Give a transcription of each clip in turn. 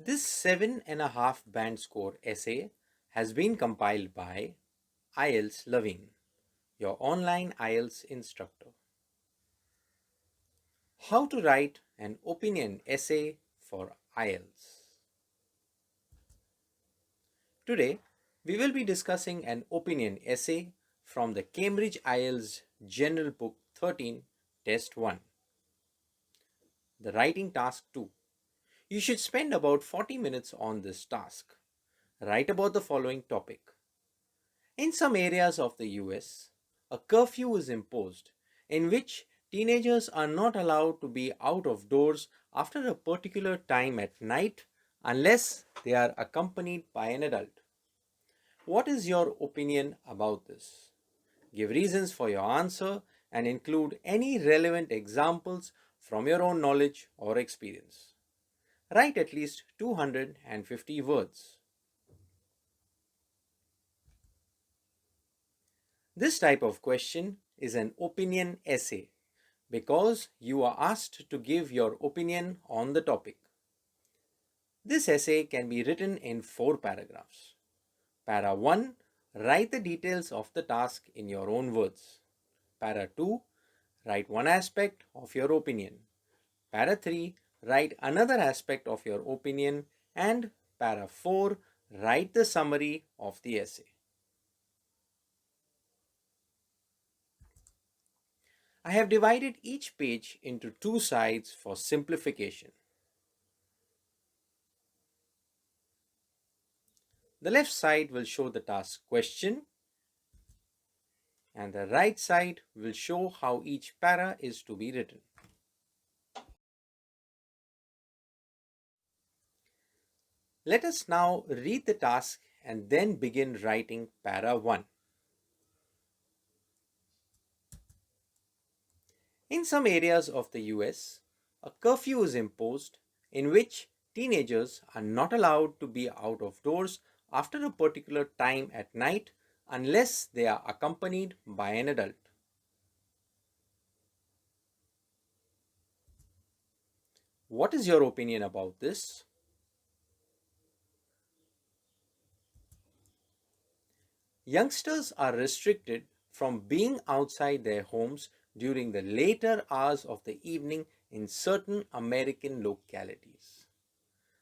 This 7.5 band score essay has been compiled by IELTS Lavin, your online IELTS instructor. How to write an opinion essay for IELTS. Today, we will be discussing an opinion essay from the Cambridge IELTS General Book 13, Test 1. The writing task 2. You should spend about 40 minutes on this task. Write about the following topic. In some areas of the US, a curfew is imposed in which teenagers are not allowed to be out of doors after a particular time at night unless they are accompanied by an adult. What is your opinion about this? Give reasons for your answer and include any relevant examples from your own knowledge or experience. Write at least 250 words. This type of question is an opinion essay because you are asked to give your opinion on the topic. This essay can be written in 4 paragraphs. Para 1. Write the details of the task in your own words. Para 2. Write one aspect of your opinion. Para 3. Write another aspect of your opinion. And Para 4. Write the summary of the essay. I have divided each page into 2 sides for simplification. The left side will show the task question and the right side will show how each para is to be written. Let us now read the task and then begin writing para 1. In some areas of the US, a curfew is imposed in which teenagers are not allowed to be out of doors after a particular time at night unless they are accompanied by an adult. What is your opinion about this? Youngsters are restricted from being outside their homes during the later hours of the evening in certain American localities.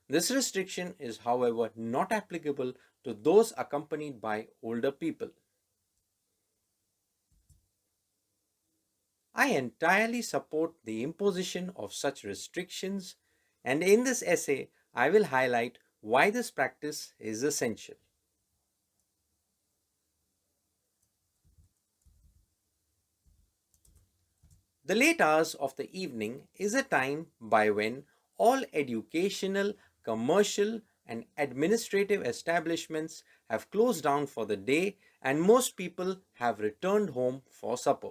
This restriction is, however, not applicable to those accompanied by older people. I entirely support the imposition of such restrictions, and in this essay, I will highlight why this practice is essential. The late hours of the evening is a time by when all educational, commercial, and administrative establishments have closed down for the day and most people have returned home for supper.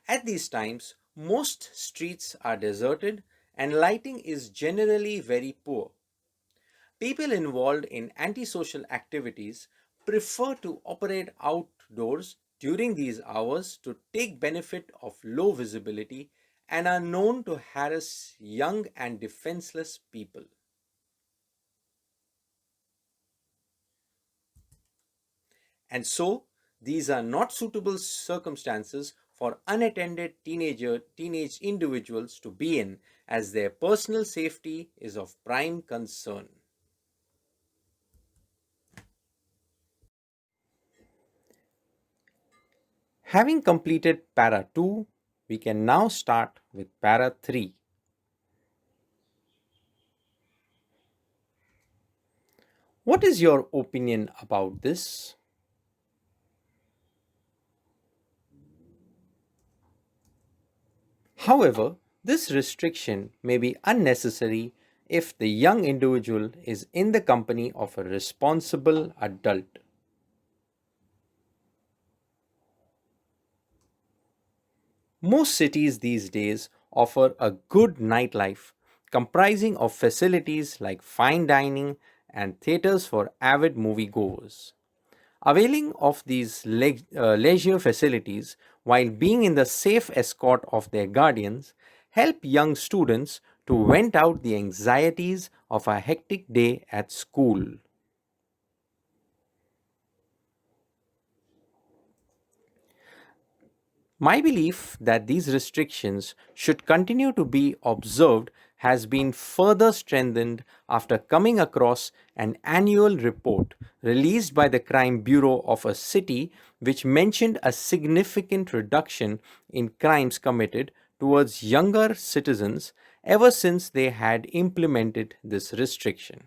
At these times, most streets are deserted and lighting is generally very poor. People involved in antisocial activities prefer to operate outdoors during these hours to take benefit of low visibility and are known to harass young and defenseless people. And so, these are not suitable circumstances for unattended teenage individuals to be in, as their personal safety is of prime concern. Having completed para 2, we can now start with para 3. What is your opinion about this? However, this restriction may be unnecessary if the young individual is in the company of a responsible adult. Most cities these days offer a good nightlife comprising of facilities like fine dining and theaters for avid moviegoers. Availing of these leisure facilities while being in the safe escort of their guardians help young students to vent out the anxieties of a hectic day at school. My belief that these restrictions should continue to be observed has been further strengthened after coming across an annual report released by the Crime Bureau of a city which mentioned a significant reduction in crimes committed towards younger citizens ever since they had implemented this restriction.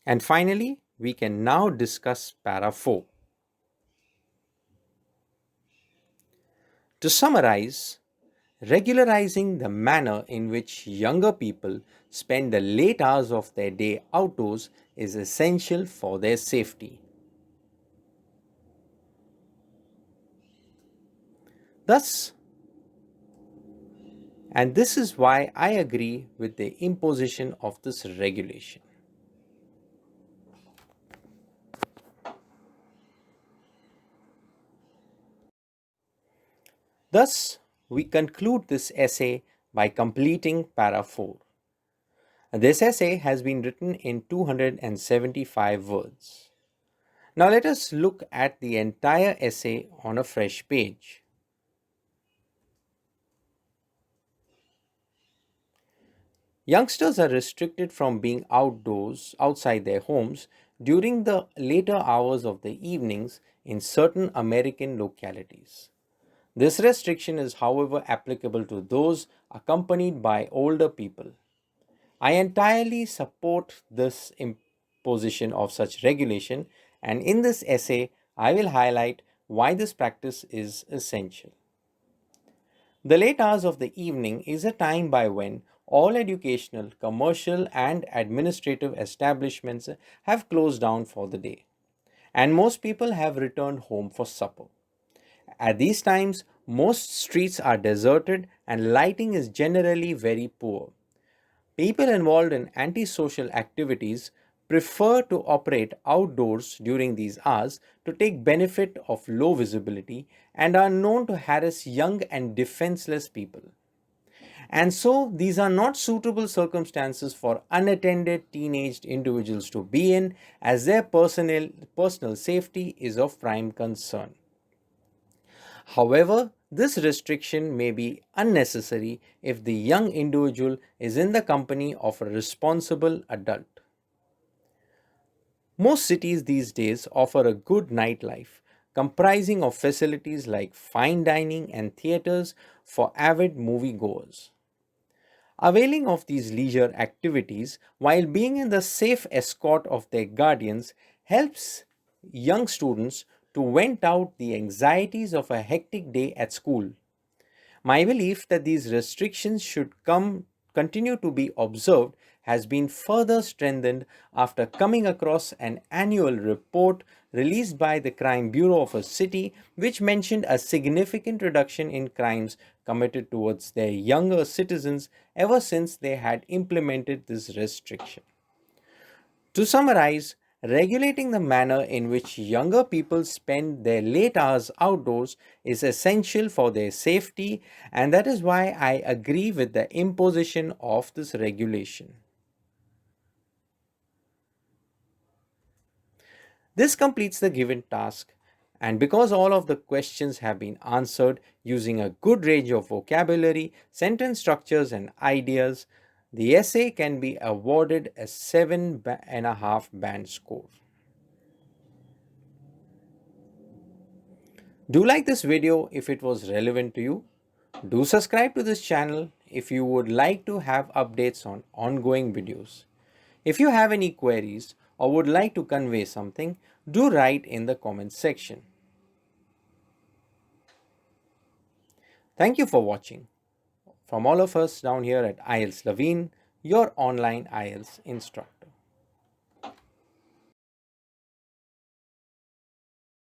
And finally, we can now discuss para 4. To summarize, regularizing the manner in which younger people spend the late hours of their day outdoors is essential for their safety. Thus, and this is why I agree with the imposition of this regulation. Thus, we conclude this essay by completing para 4. This essay has been written in 275 words. Now let us look at the entire essay on a fresh page. Youngsters are restricted from being outdoors outside their homes during the later hours of the evenings in certain American localities. This restriction is, however, applicable to those accompanied by older people. I entirely support this imposition of such regulation, and in this essay, I will highlight why this practice is essential. The late hours of the evening is a time by when all educational, commercial, and administrative establishments have closed down for the day, and most people have returned home for supper. At these times, most streets are deserted and lighting is generally very poor. People involved in antisocial activities prefer to operate outdoors during these hours to take benefit of low visibility and are known to harass young and defenseless people. And so, these are not suitable circumstances for unattended teenaged individuals to be in, as their personal safety is of prime concern. However, this restriction may be unnecessary if the young individual is in the company of a responsible adult. Most cities these days offer a good nightlife, comprising of facilities like fine dining and theaters for avid moviegoers. Availing of these leisure activities while being in the safe escort of their guardians helps young students to vent out the anxieties of a hectic day at school. My belief that these restrictions should continue to be observed has been further strengthened after coming across an annual report released by the Crime Bureau of a city which mentioned a significant reduction in crimes committed towards their younger citizens ever since they had implemented this restriction. To summarize, regulating the manner in which younger people spend their late hours outdoors is essential for their safety, and that is why I agree with the imposition of this regulation. This completes the given task, and because all of the questions have been answered using a good range of vocabulary, sentence structures, and ideas, the essay can be awarded a 7.5 band score. Do like this video if it was relevant to you. Do subscribe to this channel if you would like to have updates on ongoing videos. If you have any queries or would like to convey something, do write in the comments section. Thank you for watching. From all of us down here at IELTS Lavin, your online IELTS instructor.